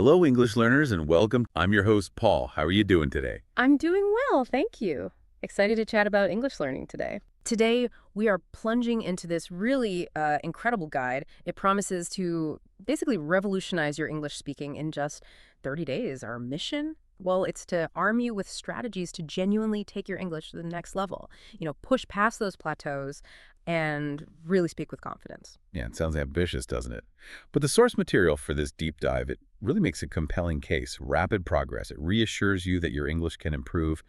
Hello, English learners, and welcome. I'm your host, Paul. How are you doing today? I'm doing well, thank you. Excited to chat about English learning today. Today, we are plunging into this really incredible guide. It promises to basically revolutionize your English speaking in just 30 days. Our mission? Well, it's to arm you with strategies to genuinely take your English to the next level. Push past those plateaus and really speak with confidence. Yeah, it sounds ambitious, doesn't it? But the source material for this deep dive, it really makes a compelling case. Rapid progress. It reassures you that your English can improve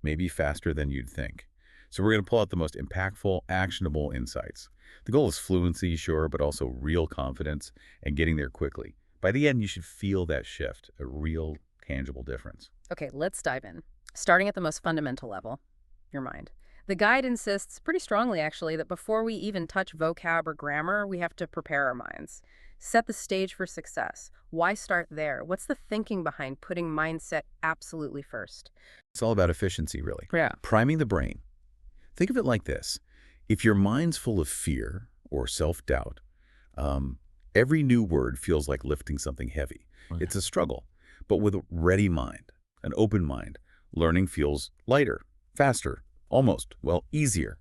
maybe faster than you'd think. So we're going to pull out the most impactful, actionable insights. The goal is fluency, sure, but also real confidence and getting there quickly. By the end, you should feel that shift, a real, tangible difference. Okay, let's dive in. Starting at the most fundamental level, your mind. The guide insists pretty strongly, actually, that before we even touch vocab or grammar, we have to prepare our minds. Set the stage for success. Why start there? What's the thinking behind putting mindset absolutely first? It's all about efficiency, really. Yeah. Priming the brain. Think of it like this. If your mind's full of fear or self-doubt, every new word feels like lifting something heavy. Okay. It's a struggle. But with a ready mind, an open mind, learning feels lighter, faster, almost, well, easier.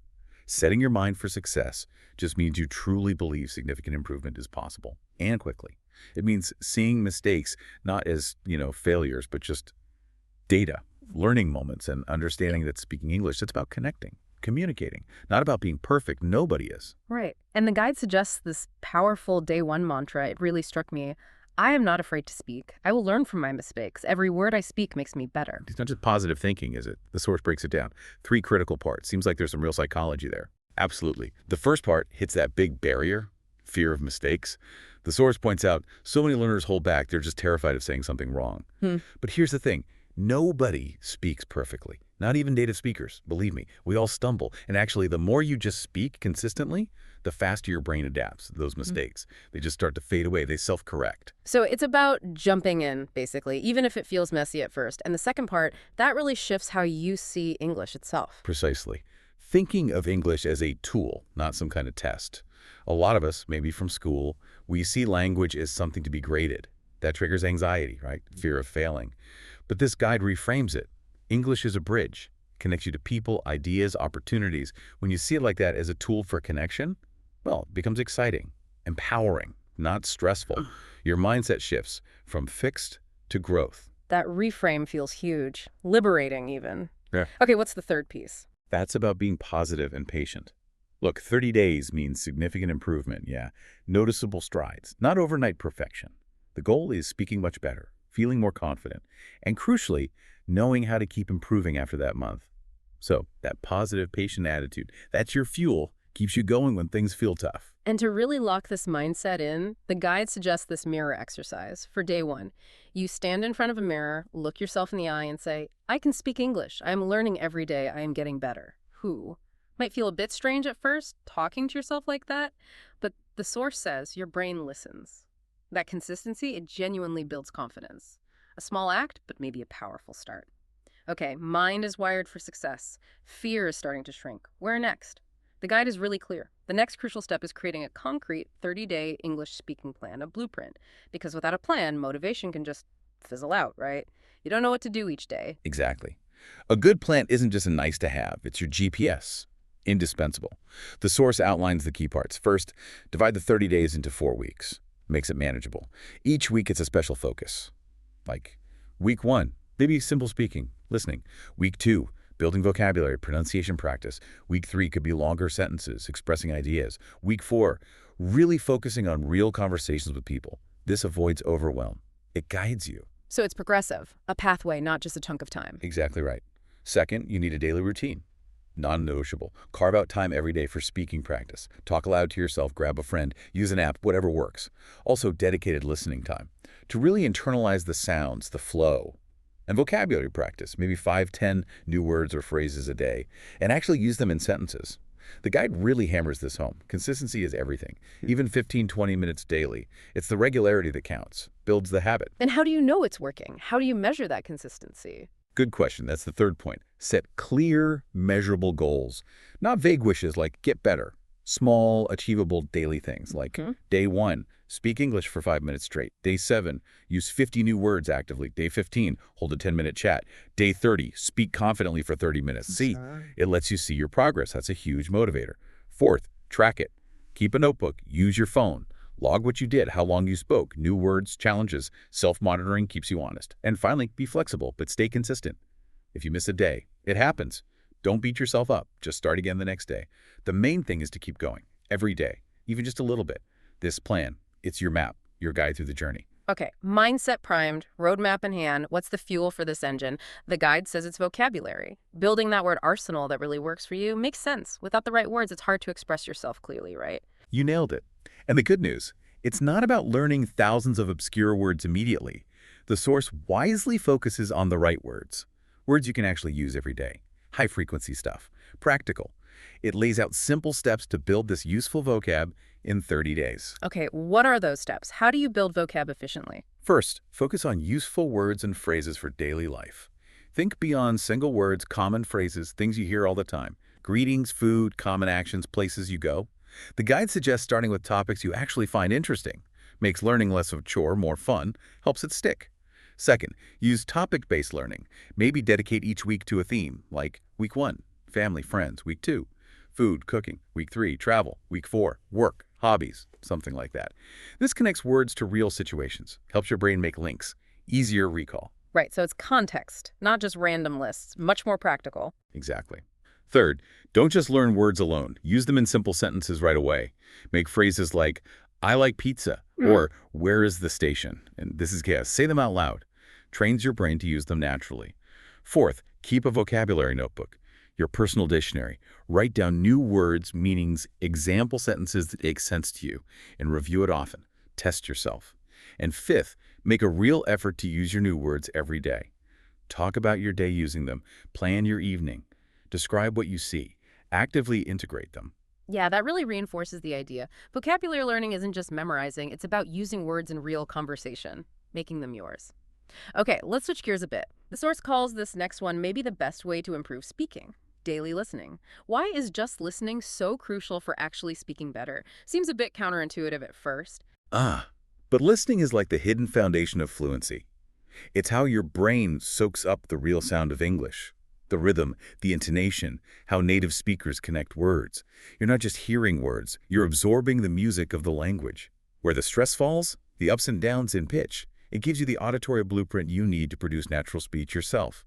Setting your mind for success just means you truly believe significant improvement is possible, and quickly. It means seeing mistakes not as, failures, but just data, learning moments, and understanding that speaking English, it's about connecting, communicating, not about being perfect. Nobody is. Right. And the guide suggests this powerful day one mantra. It really struck me. I am not afraid to speak. I will learn from my mistakes. Every word I speak makes me better. It's not just positive thinking, is it? The source breaks it down. 3 critical parts. Seems like there's some real psychology there. Absolutely. The first part hits that big barrier, fear of mistakes. The source points out so many learners hold back. They're just terrified of saying something wrong. But here's the thing. Nobody speaks perfectly. Not even native speakers. Believe me, we all stumble. And actually, the more you just speak consistently, the faster your brain adapts to those mistakes. They just start to fade away. They self-correct. So it's about jumping in, basically, even if it feels messy at first. And the second part, that really shifts how you see English itself. Precisely. Thinking of English as a tool, not some kind of test. A lot of us, maybe from school, we see language as something to be graded. That triggers anxiety, right? Fear of failing. But this guide reframes it. English is a bridge, connects you to people, ideas, opportunities. When you see it like that as a tool for connection, well, it becomes exciting, empowering, not stressful. Your mindset shifts from fixed to growth. That reframe feels huge, liberating even. Yeah. Okay, what's the third piece? That's about being positive and patient. Look, 30 days means significant improvement, yeah. Noticeable strides, not overnight perfection. The goal is speaking much better, feeling more confident, and crucially, knowing how to keep improving after that month. So, that positive, patient attitude, that's your fuel, keeps you going when things feel tough. And to really lock this mindset in, the guide suggests this mirror exercise for day one. You stand in front of a mirror, look yourself in the eye, and say, I can speak English. I am learning every day. I am getting better. Who? Might feel a bit strange at first, talking to yourself like that, but the source says your brain listens. That consistency, it genuinely builds confidence. A small act, but maybe a powerful start. Okay, mind is wired for success. Fear is starting to shrink. Where next? The guide is really clear. The next crucial step is creating a concrete 30-day English speaking plan, a blueprint. Because without a plan, motivation can just fizzle out, right? You don't know what to do each day. Exactly. A good plan isn't just a nice to have, it's your GPS. Indispensable. The source outlines the key parts. First, divide the 30 days into 4 weeks. Makes it manageable. Each week it's a special focus. Like week 1, maybe simple speaking, listening. Week 2, building vocabulary, pronunciation practice. Week 3 could be longer sentences, expressing ideas. Week 4, really focusing on real conversations with people. This avoids overwhelm. It guides you. So it's progressive, a pathway, not just a chunk of time. Exactly right. Second, you need a daily routine. Non-negotiable. Carve out time every day for speaking practice. Talk aloud to yourself, grab a friend, use an app, whatever works. Also, dedicated listening time. To really internalize the sounds, the flow. And vocabulary practice, maybe 5-10 new words or phrases a day, and actually use them in sentences. The guide really hammers this home. Consistency is everything, even 15-20 minutes daily. It's the regularity that counts, builds the habit. And how do you know it's working? How do you measure that consistency? Good question. That's the third point. Set clear, measurable goals. Not vague wishes like get better. Small, achievable daily things like Hmm. day 1, speak English for 5 minutes straight. Day 7, use 50 new words actively. Day 15, hold a 10-minute chat. Day 30, speak confidently for 30 minutes. See, it lets you see your progress. That's a huge motivator. Fourth, track it. Keep a notebook. Use your phone. Log what you did, how long you spoke, new words, challenges. Self-monitoring keeps you honest. And finally, be flexible, but stay consistent. If you miss a day, it happens. Don't beat yourself up. Just start again the next day. The main thing is to keep going, every day, even just a little bit. This plan, it's your map, your guide through the journey. Okay, mindset primed, roadmap in hand. What's the fuel for this engine? The guide says it's vocabulary. Building that word arsenal that really works for you makes sense. Without the right words, it's hard to express yourself clearly, right? You nailed it. And the good news, it's not about learning thousands of obscure words immediately. The source wisely focuses on the right words, words you can actually use every day. High-frequency stuff, practical. It lays out simple steps to build this useful vocab in 30 days. Okay, what are those steps? How do you build vocab efficiently? First, focus on useful words and phrases for daily life. Think beyond single words, common phrases, things you hear all the time. Greetings, food, common actions, places you go. The guide suggests starting with topics you actually find interesting. Makes learning less of a chore, more fun, helps it stick. Second, use topic-based learning. Maybe dedicate each week to a theme, like week 1, family, friends, week 2, food, cooking, week 3, travel, week 4, work, hobbies, something like that. This connects words to real situations, helps your brain make links, easier recall. Right, so it's context, not just random lists, much more practical. Exactly. Third, don't just learn words alone. Use them in simple sentences right away. Make phrases like, I like pizza, or where is the station? And this is chaos. Say them out loud. Trains your brain to use them naturally. Fourth, keep a vocabulary notebook, your personal dictionary. Write down new words, meanings, example sentences that make sense to you, and review it often. Test yourself. And fifth, make a real effort to use your new words every day. Talk about your day using them. Plan your evening. Describe what you see. Actively integrate them. Yeah, that really reinforces the idea. Vocabulary learning isn't just memorizing, it's about using words in real conversation, making them yours. Okay, let's switch gears a bit. The source calls this next one maybe the best way to improve speaking. Daily listening. Why is just listening so crucial for actually speaking better? Seems a bit counterintuitive at first. But listening is like the hidden foundation of fluency. It's how your brain soaks up the real sound of English. The rhythm, the intonation, how native speakers connect words. You're not just hearing words, you're absorbing the music of the language. Where the stress falls, the ups and downs in pitch. It gives you the auditory blueprint you need to produce natural speech yourself.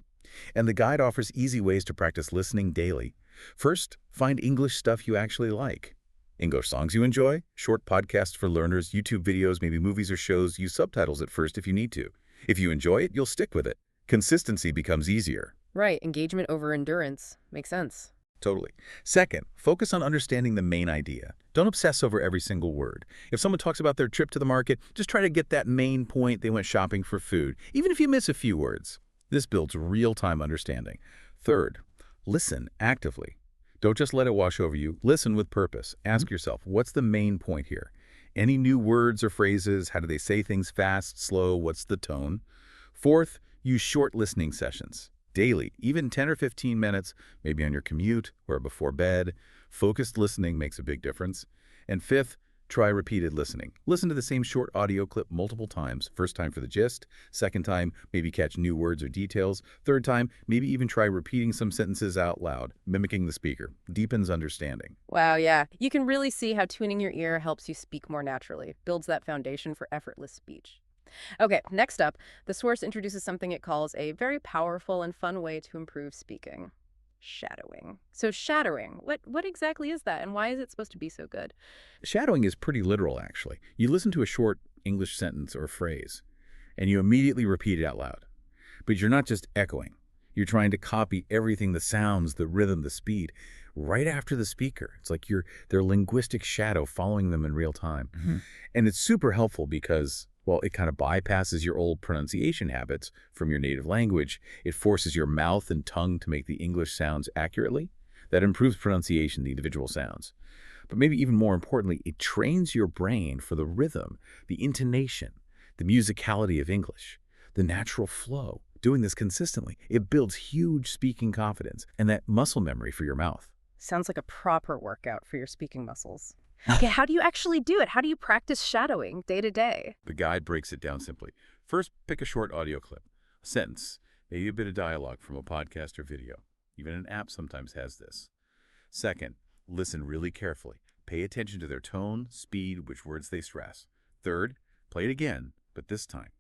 And the guide offers easy ways to practice listening daily. First, find English stuff you actually like. English songs you enjoy, short podcasts for learners, YouTube videos, maybe movies or shows. Use subtitles at first if you need to. If you enjoy it, you'll stick with it. Consistency becomes easier. Right, engagement over endurance. Makes sense. Totally. Second, focus on understanding the main idea. Don't obsess over every single word. If someone talks about their trip to the market, just try to get that main point. They went shopping for food, even if you miss a few words. This builds real-time understanding. Third, listen actively. Don't just let it wash over you. Listen with purpose. Ask yourself, what's the main point here? Any new words or phrases? How do they say things fast, slow? What's the tone? Fourth, use short listening sessions. Daily, even 10 or 15 minutes, maybe on your commute or before bed. Focused listening makes a big difference. And fifth, try repeated listening. Listen to the same short audio clip multiple times. First time for the gist. Second time, maybe catch new words or details. Third time, maybe even try repeating some sentences out loud, mimicking the speaker. Deepens understanding. Wow, yeah. You can really see how tuning your ear helps you speak more naturally, builds that foundation for effortless speech. Okay, next up, the source introduces something it calls a very powerful and fun way to improve speaking. Shadowing. So shadowing, what exactly is that and why is it supposed to be so good? Shadowing is pretty literal, actually. You listen to a short English sentence or phrase, and you immediately repeat it out loud. But you're not just echoing. You're trying to copy everything, the sounds, the rhythm, the speed, right after the speaker. It's like you're their linguistic shadow following them in real time. And it's super helpful because, well, it kind of bypasses your old pronunciation habits from your native language. It forces your mouth and tongue to make the English sounds accurately. That improves pronunciation, the individual sounds. But maybe even more importantly, it trains your brain for the rhythm, the intonation, the musicality of English, the natural flow. Doing this consistently, it builds huge speaking confidence and that muscle memory for your mouth. Sounds like a proper workout for your speaking muscles. Okay, how do you actually do it? How do you practice shadowing day to day? The guide breaks it down simply. First, pick a short audio clip, a sentence, maybe a bit of dialogue from a podcast or video. Even an app sometimes has this. Second, listen really carefully. Pay attention to their tone, speed, which words they stress. Third, play it again, but this time,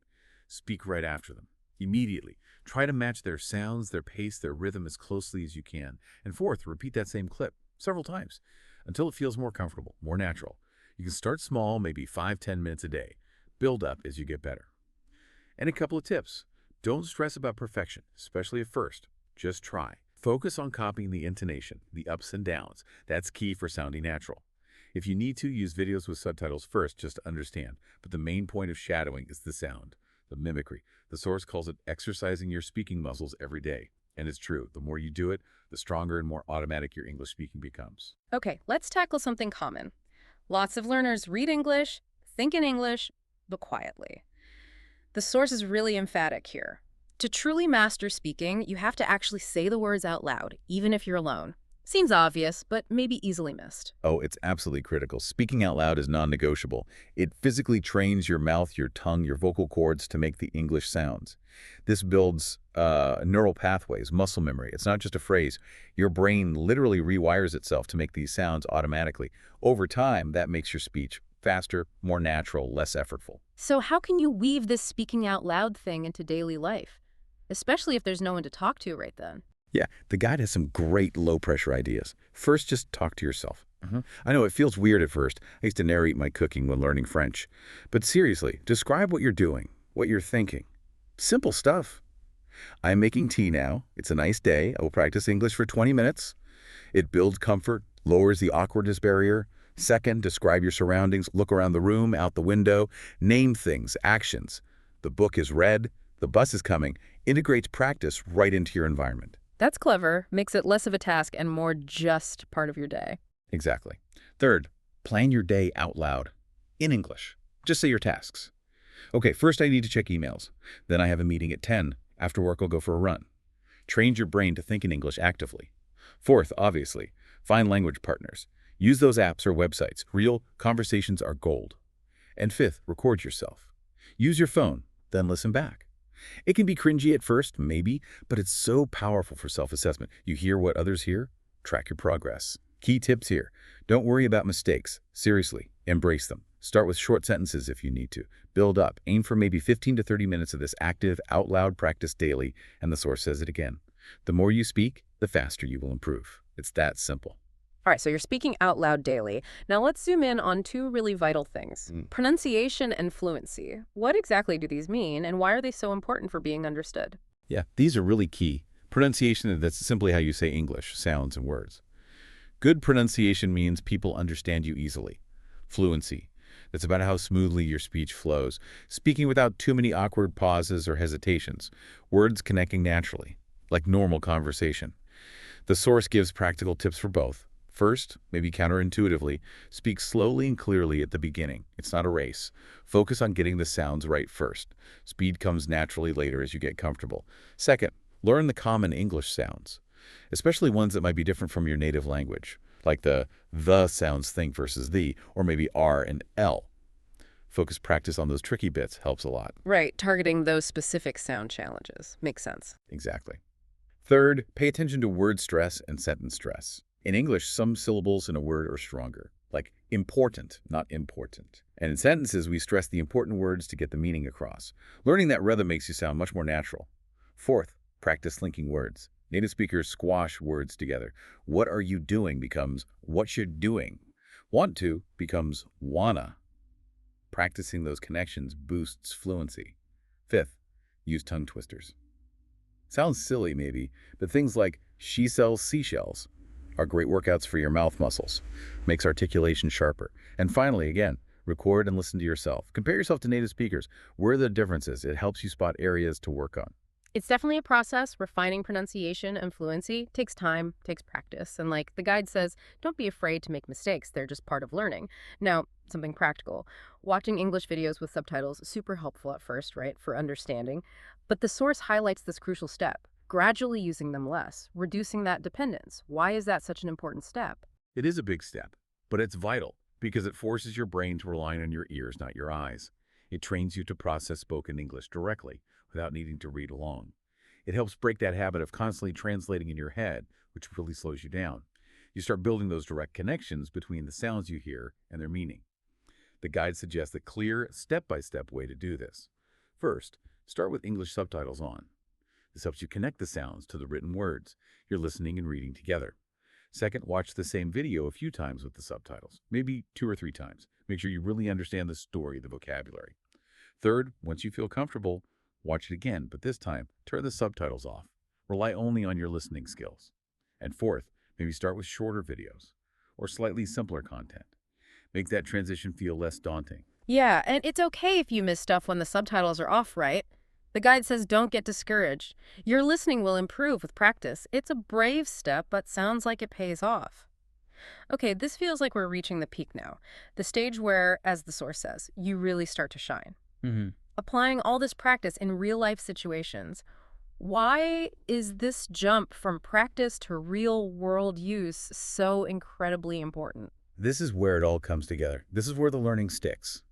speak right after them. Immediately, try to match their sounds, their pace, their rhythm as closely as you can. And fourth, repeat that same clip several times until it feels more comfortable, more natural. You can start small, maybe 5–10 minutes a day. Build up as you get better. And a couple of tips. Don't stress about perfection, especially at first. Just try. Focus on copying the intonation, the ups and downs. That's key for sounding natural. If you need to, use videos with subtitles first just to understand. But the main point of shadowing is the sound, the mimicry. The source calls it exercising your speaking muscles every day. And it's true. The more you do it, the stronger and more automatic your English speaking becomes. Okay, let's tackle something common. Lots of learners read English, think in English, but quietly. The source is really emphatic here. To truly master speaking, you have to actually say the words out loud, even if you're alone. Seems obvious, but maybe easily missed. Oh, it's absolutely critical. Speaking out loud is non-negotiable. It physically trains your mouth, your tongue, your vocal cords to make the English sounds. This builds neural pathways, muscle memory. It's not just a phrase. Your brain literally rewires itself to make these sounds automatically. Over time, that makes your speech faster, more natural, less effortful. So how can you weave this speaking out loud thing into daily life? Especially if there's no one to talk to right then. Yeah, the guide has some great low-pressure ideas. First, just talk to yourself. I know it feels weird at first. I used to narrate my cooking when learning French. But seriously, describe what you're doing, what you're thinking. Simple stuff. I'm making tea now. It's a nice day. I will practice English for 20 minutes. It builds comfort, lowers the awkwardness barrier. Second, describe your surroundings. Look around the room, out the window. Name things, actions. The book is read. The bus is coming. Integrates practice right into your environment. That's clever. Makes it less of a task and more just part of your day. Exactly. Third, plan your day out loud. In English. Just say your tasks. Okay, first I need to check emails. Then I have a meeting at 10. After work, I'll go for a run. Train your brain to think in English actively. Fourth, obviously, find language partners. Use those apps or websites. Real conversations are gold. And fifth, record yourself. Use your phone, then listen back. It can be cringy at first, maybe, but it's so powerful for self-assessment. You hear what others hear, track your progress. Key tips here. Don't worry about mistakes. Seriously, embrace them. Start with short sentences if you need to. Build up. Aim for maybe 15 to 30 minutes of this active, out-loud practice daily, and the source says it again. The more you speak, the faster you will improve. It's that simple. All right, so you're speaking out loud daily. Now let's zoom in on two really vital things. Pronunciation and fluency. What exactly do these mean, and why are they so important for being understood? Yeah, these are really key. Pronunciation, that's simply how you say English, sounds and words. Good pronunciation means people understand you easily. Fluency. That's about how smoothly your speech flows, speaking without too many awkward pauses or hesitations, words connecting naturally, like normal conversation. The source gives practical tips for both. First, maybe counterintuitively, speak slowly and clearly at the beginning. It's not a race. Focus on getting the sounds right first. Speed comes naturally later as you get comfortable. Second, learn the common English sounds, especially ones that might be different from your native language, like the sounds think versus the, or maybe R and L. Focus practice on those tricky bits helps a lot. Right, targeting those specific sound challenges. Makes sense. Exactly. Third, pay attention to word stress and sentence stress. In English, some syllables in a word are stronger, like important, not important. And in sentences, we stress the important words to get the meaning across. Learning that rhythm makes you sound much more natural. Fourth, practice linking words. Native speakers squash words together. What are you doing becomes what you're doing. Want to becomes wanna. Practicing those connections boosts fluency. Fifth, use tongue twisters. Sounds silly maybe, but things like she sells seashells are great workouts for your mouth muscles. Makes articulation sharper. And finally, again, record and listen to yourself. Compare yourself to native speakers. Where are the differences? It helps you spot areas to work on. It's definitely a process. Refining pronunciation and fluency takes time, takes practice. And like the guide says, don't be afraid to make mistakes. They're just part of learning. Now, something practical. Watching English videos with subtitles is super helpful at first, right, for understanding. But the source highlights this crucial step. gradually using them less, reducing that dependence. Why is that such an important step? It is a big step, but it's vital because it forces your brain to rely on your ears, not your eyes. It trains you to process spoken English directly without needing to read along. It helps break that habit of constantly translating in your head, which really slows you down. You start building those direct connections between the sounds you hear and their meaning. The guide suggests a clear, step-by-step way to do this. First, start with English subtitles on. This helps you connect the sounds to the written words you're listening and reading together. Second, watch the same video a few times with the subtitles, maybe 2 or 3 times. Make sure you really understand the story, the vocabulary. Third, once you feel comfortable, watch it again, but this time, turn the subtitles off. Rely only on your listening skills. And fourth, maybe start with shorter videos or slightly simpler content. Make that transition feel less daunting. Yeah, and it's okay if you miss stuff when the subtitles are off, right? The guide says don't get discouraged. Your listening will improve with practice. It's a brave step, but sounds like it pays off. Okay, this feels like we're reaching the peak now. The stage where, as the source says, you really start to shine. Applying all this practice in real-life situations. Why is this jump from practice to real-world use so incredibly important? This is where it all comes together. This is where the learning sticks.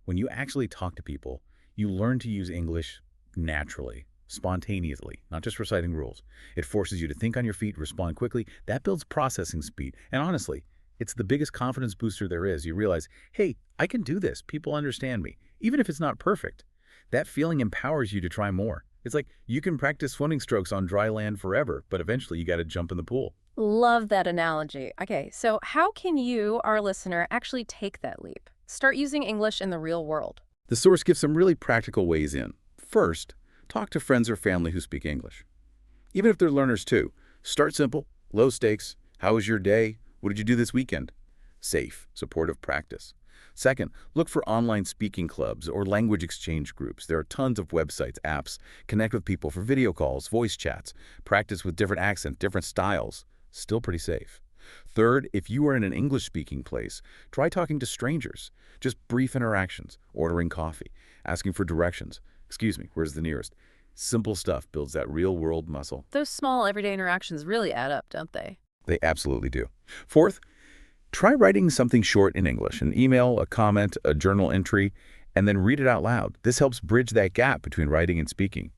When you actually talk to people, you learn to use English naturally, spontaneously, not just reciting rules. It forces you to think on your feet, respond quickly. That builds processing speed. And honestly, it's the biggest confidence booster there is. You realize, hey, I can do this. People understand me, even if it's not perfect. That feeling empowers you to try more. It's like you can practice swimming strokes on dry land forever, but eventually you got to jump in the pool. Love that analogy. Okay, so how can you, our listener, actually take that leap? Start using English in the real world. The source gives some really practical ways in. First, talk to friends or family who speak English. Even if they're learners too. Start simple, low stakes. How was your day? What did you do this weekend? Safe, supportive practice. Second, look for online speaking clubs or language exchange groups. There are tons of websites, apps. Connect with people for video calls, voice chats. Practice with different accents, different styles. Still pretty safe. Third, if you are in an English-speaking place, try talking to strangers. Just brief interactions, ordering coffee, asking for directions. Excuse me, where's the nearest? Simple stuff builds that real-world muscle. Those small everyday interactions really add up, don't they? They absolutely do. Fourth, try writing something short in English, an email, a comment, a journal entry, and then read it out loud. This helps bridge that gap between writing and speaking.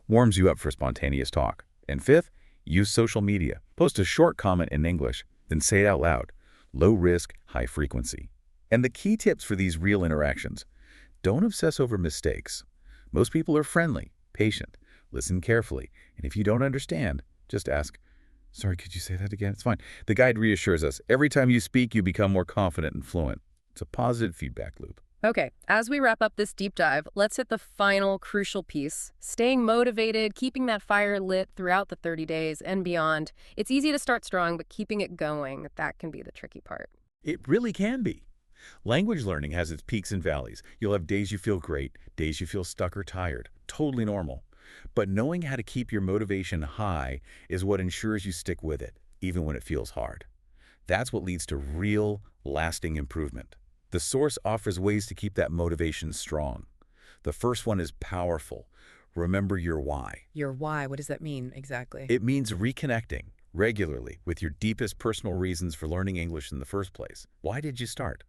Warms you up for spontaneous talk. And fifth, use social media. Post a short comment in English, then say it out loud. Low risk, high frequency. And the key tips for these real interactions: don't obsess over mistakes. Most people are friendly, patient, listen carefully, and if you don't understand, just ask, sorry, could you say that again? It's fine. The guide reassures us, every time you speak, you become more confident and fluent. It's a positive feedback loop. Okay, as we wrap up this deep dive, let's hit the final crucial piece. Staying motivated, keeping that fire lit throughout the 30 days and beyond. It's easy to start strong, but keeping it going, that can be the tricky part. It really can be. Language learning has its peaks and valleys. You'll have days you feel great, days you feel stuck or tired. Totally normal. But knowing how to keep your motivation high is what ensures you stick with it, even when it feels hard. That's what leads to real, lasting improvement. The source offers ways to keep that motivation strong. The first one is powerful. Remember your why. Your why, what does that mean exactly? It means reconnecting regularly with your deepest personal reasons for learning English in the first place. Why did you start?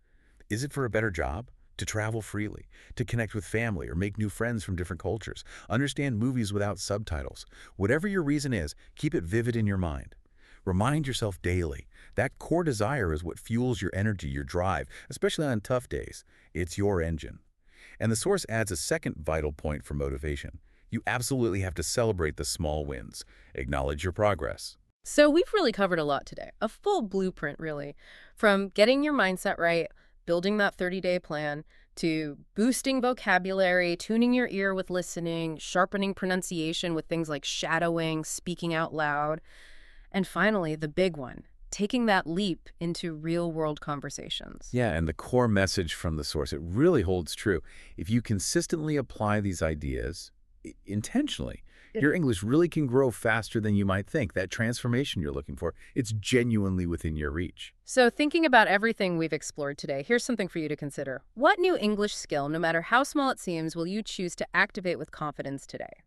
Is it for a better job? To travel freely? To connect with family or make new friends from different cultures? Understand movies without subtitles? Whatever your reason is, keep it vivid in your mind. Remind yourself daily. That core desire is what fuels your energy, your drive, especially on tough days. It's your engine. And the source adds a second vital point for motivation. You absolutely have to celebrate the small wins. Acknowledge your progress. So we've really covered a lot today. A full blueprint, really. From getting your mindset right, building that 30-day plan, to boosting vocabulary, tuning your ear with listening, sharpening pronunciation with things like shadowing, speaking out loud, and finally, the big one, taking that leap into real-world conversations. Yeah, and the core message from the source, it really holds true. If you consistently apply these ideas intentionally, your English really can grow faster than you might think. That transformation you're looking for, it's genuinely within your reach. So thinking about everything we've explored today, here's something for you to consider. What new English skill, no matter how small it seems, will you choose to activate with confidence today?